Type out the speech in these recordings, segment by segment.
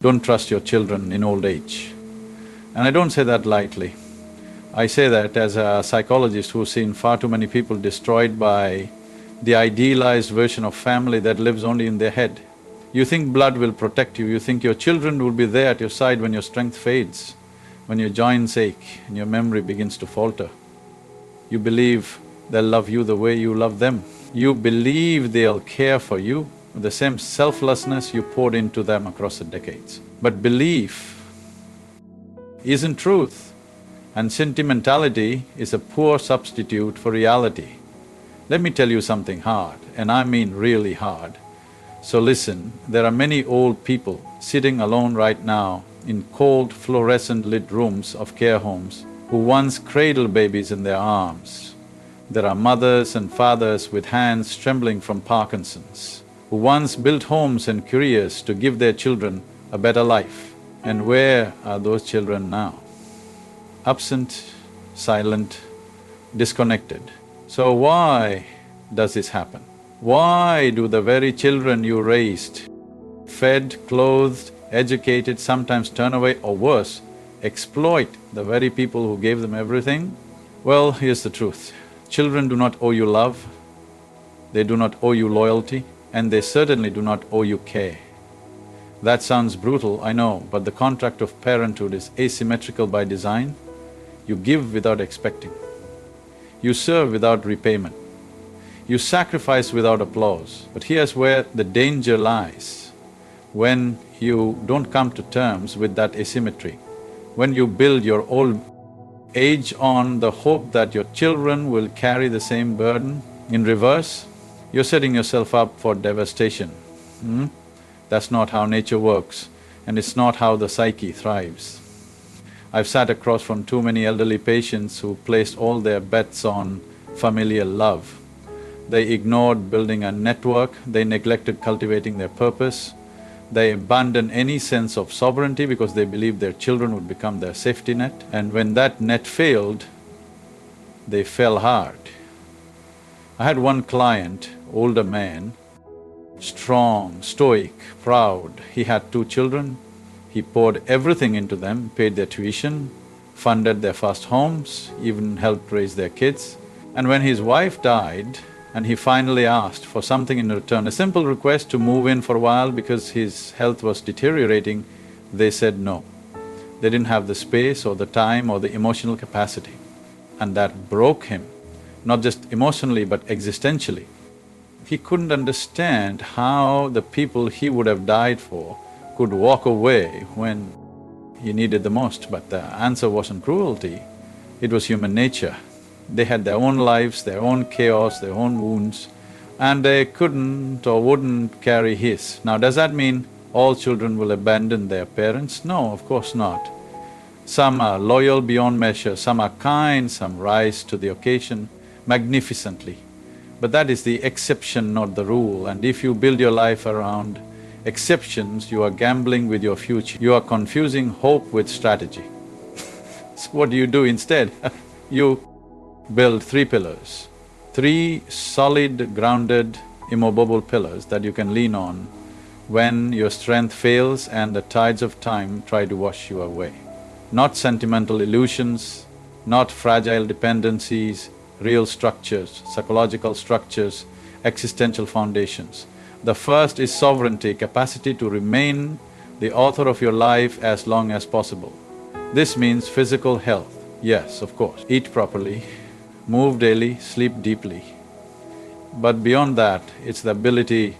Don't trust your children in old age. And I don't say that lightly. I say that as a psychologist who's seen far too many people destroyed by the idealized version of family that lives only in their head. You think blood will protect you, you think your children will be there at your side when your strength fades, when your joints ache and your memory begins to falter. You believe they'll love you the way you love them. You believe they'll care for you with the same selflessness you poured into them across the decades. But belief isn't truth, and sentimentality is a poor substitute for reality. Let me tell you something hard, and I mean really hard. So listen, there are many old people sitting alone right now in cold, fluorescent lit rooms of care homes who once cradled babies in their arms. There are mothers and fathers with hands trembling from Parkinson's, who once built homes and careers to give their children a better life. And where are those children now? Absent, silent, disconnected. So why does this happen? Why do the very children you raised, fed, clothed, educated, sometimes turn away or worse, exploit the very people who gave them everything? Well, here's the truth. Children do not owe you love, they do not owe you loyalty, and they certainly do not owe you care. That sounds brutal, I know, but the contract of parenthood is asymmetrical by design. You give without expecting. You serve without repayment. You sacrifice without applause. But here's where the danger lies. When you don't come to terms with that asymmetry, when you build your old age on the hope that your children will carry the same burden in reverse, you're setting yourself up for devastation. That's not how nature works, and it's not how the psyche thrives. I've sat across from too many elderly patients who placed all their bets on familial love. They ignored building a network, they neglected cultivating their purpose, they abandoned any sense of sovereignty because they believed their children would become their safety net, and when that net failed, they fell hard. I had one client, older man, strong, stoic, proud. He had 2 children. He poured everything into them, paid their tuition, funded their first homes, even helped raise their kids. And when his wife died and he finally asked for something in return, a simple request to move in for a while because his health was deteriorating, they said no. They didn't have the space or the time or the emotional capacity. And that broke him, not just emotionally but existentially. He couldn't understand how the people he would have died for could walk away when he needed the most, but the answer wasn't cruelty, it was human nature. They had their own lives, their own chaos, their own wounds, and they couldn't or wouldn't carry his. Now, does that mean all children will abandon their parents? No, of course not. Some are loyal beyond measure, some are kind, some rise to the occasion magnificently. But that is the exception, not the rule, and if you build your life around exceptions, you are gambling with your future. You are confusing hope with strategy. So what do you do instead? You build 3 pillars, 3 solid, grounded, immovable pillars that you can lean on when your strength fails and the tides of time try to wash you away. Not sentimental illusions, not fragile dependencies, real structures, psychological structures, existential foundations. The first is sovereignty, capacity to remain the author of your life as long as possible. This means physical health, yes, of course. Eat properly, move daily, sleep deeply. But beyond that, it's the ability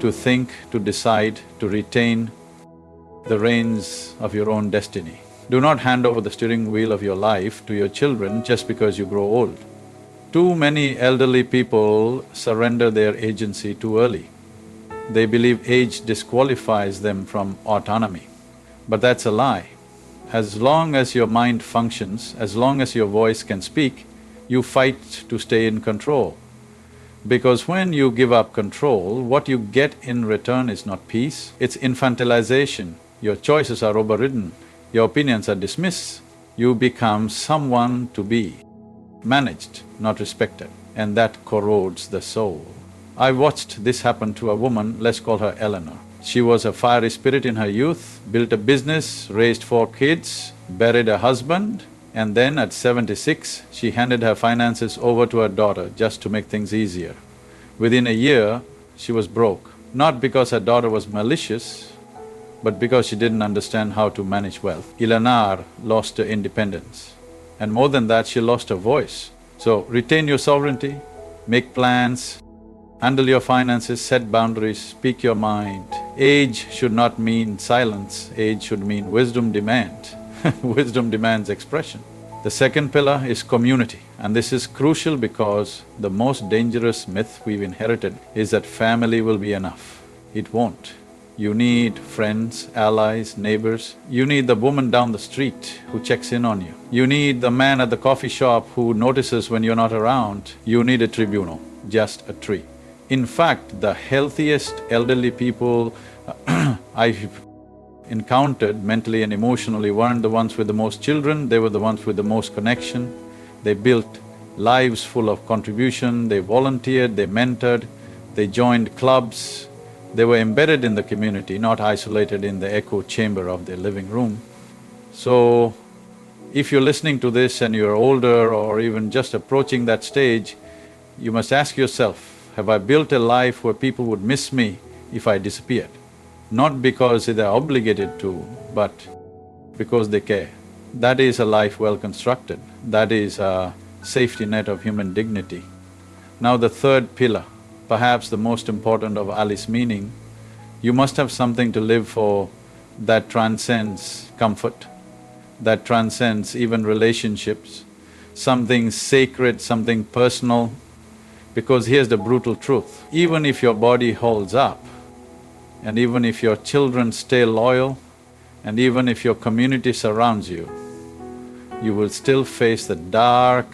to think, to decide, to retain the reins of your own destiny. Do not hand over the steering wheel of your life to your children just because you grow old. Too many elderly people surrender their agency too early. They believe age disqualifies them from autonomy. But that's a lie. As long as your mind functions, as long as your voice can speak, you fight to stay in control. Because when you give up control, what you get in return is not peace, it's infantilization. Your choices are overridden, your opinions are dismissed. You become someone to be managed, not respected, and that corrodes the soul. I watched this happen to a woman, let's call her Eleanor. She was a fiery spirit in her youth, built a business, raised 4 kids, buried her husband, and then at 76, she handed her finances over to her daughter just to make things easier. Within a year, she was broke, not because her daughter was malicious, but because she didn't understand how to manage wealth. Eleanor lost her independence, and more than that, she lost her voice. So, retain your sovereignty, make plans, handle your finances, set boundaries, speak your mind. Age should not mean silence, age should mean wisdom demand. Wisdom demands expression. The second pillar is community, and this is crucial because the most dangerous myth we've inherited is that family will be enough. It won't. You need friends, allies, neighbors. You need the woman down the street who checks in on you. You need the man at the coffee shop who notices when you're not around. You need a tribunal, just a tree. In fact, the healthiest elderly people I've encountered mentally and emotionally weren't the ones with the most children, they were the ones with the most connection. They built lives full of contribution, they volunteered, they mentored, they joined clubs. They were embedded in the community, not isolated in the echo chamber of their living room. So, if you're listening to this and you're older or even just approaching that stage, you must ask yourself, have I built a life where people would miss me if I disappeared? Not because they're obligated to, but because they care. That is a life well constructed. That is a safety net of human dignity. Now the third pillar, perhaps the most important of Alice's meaning, you must have something to live for that transcends comfort, that transcends even relationships, something sacred, something personal. Because here's the brutal truth, even if your body holds up, and even if your children stay loyal, and even if your community surrounds you, you will still face the dark,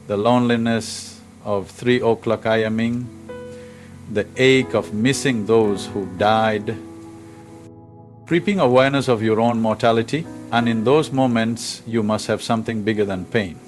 the loneliness of 3 o'clock IMing, the ache of missing those who died, creeping awareness of your own mortality, and in those moments, you must have something bigger than pain.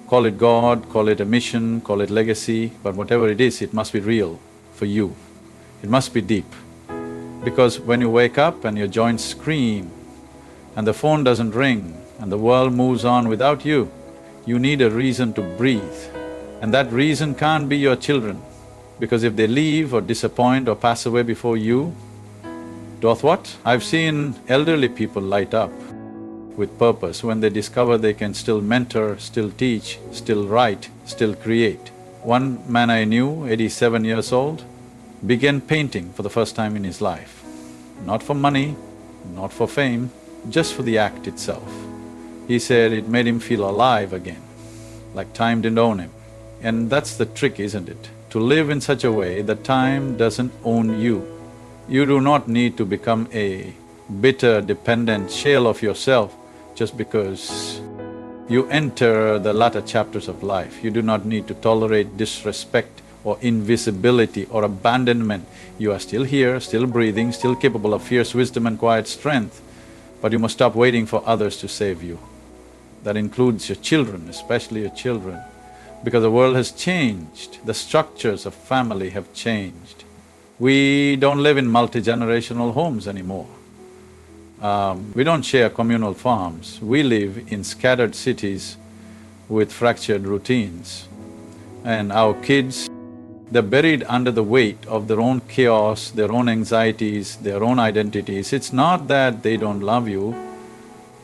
Call it God, call it a mission, call it legacy, but whatever it is, it must be real for you. It must be deep. Because when you wake up and your joints scream, and the phone doesn't ring, and the world moves on without you, you need a reason to breathe. And that reason can't be your children, because if they leave or disappoint or pass away before you, doth what? I've seen elderly people light up with purpose when they discover they can still mentor, still teach, still write, still create. One man I knew, 87 years old, began painting for the first time in his life. Not for money, not for fame, just for the act itself. He said it made him feel alive again, like time didn't own him. And that's the trick, isn't it? To live in such a way that time doesn't own you. You do not need to become a bitter, dependent shell of yourself just because you enter the latter chapters of life. You do not need to tolerate disrespect or invisibility or abandonment. You are still here, still breathing, still capable of fierce wisdom and quiet strength, but you must stop waiting for others to save you. That includes your children, especially your children, because the world has changed, the structures of family have changed. We don't live in multi-generational homes anymore. We don't share communal farms. We live in scattered cities with fractured routines. And our kids, they're buried under the weight of their own chaos, their own anxieties, their own identities. It's not that they don't love you,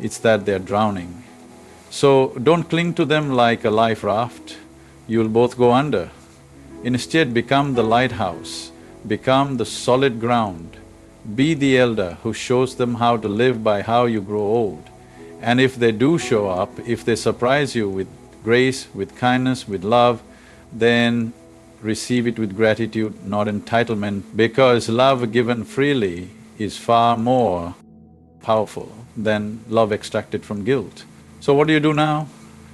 it's that they're drowning. So don't cling to them like a life raft, you'll both go under. Instead, become the lighthouse, become the solid ground. Be the elder who shows them how to live by how you grow old. And if they do show up, if they surprise you with grace, with kindness, with love, then receive it with gratitude, not entitlement, because love given freely is far more powerful than love extracted from guilt. So what do you do now?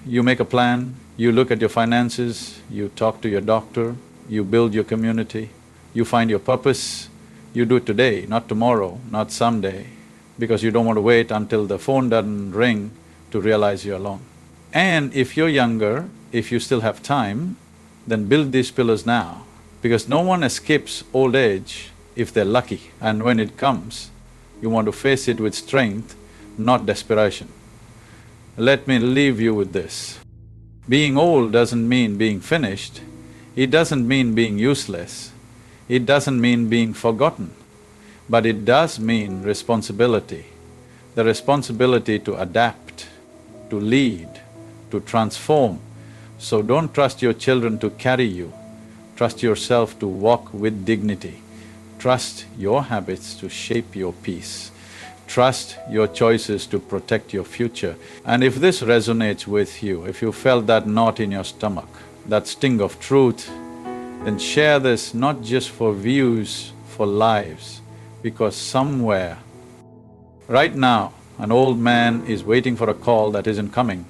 You make a plan, you look at your finances, you talk to your doctor, you build your community, you find your purpose. You do it today, not tomorrow, not someday, because you don't want to wait until the phone doesn't ring to realize you're alone. And if you're younger, if you still have time, then build these pillars now, because no one escapes old age if they're lucky. And when it comes, you want to face it with strength, not desperation. Let me leave you with this. Being old doesn't mean being finished, it doesn't mean being useless, it doesn't mean being forgotten, but it does mean responsibility. The responsibility to adapt, to lead, to transform. So don't trust your children to carry you, trust yourself to walk with dignity. Trust your habits to shape your peace. Trust your choices to protect your future. And if this resonates with you, if you felt that knot in your stomach, that sting of truth, then share this not just for views, for lives, because somewhere, right now, an old man is waiting for a call that isn't coming.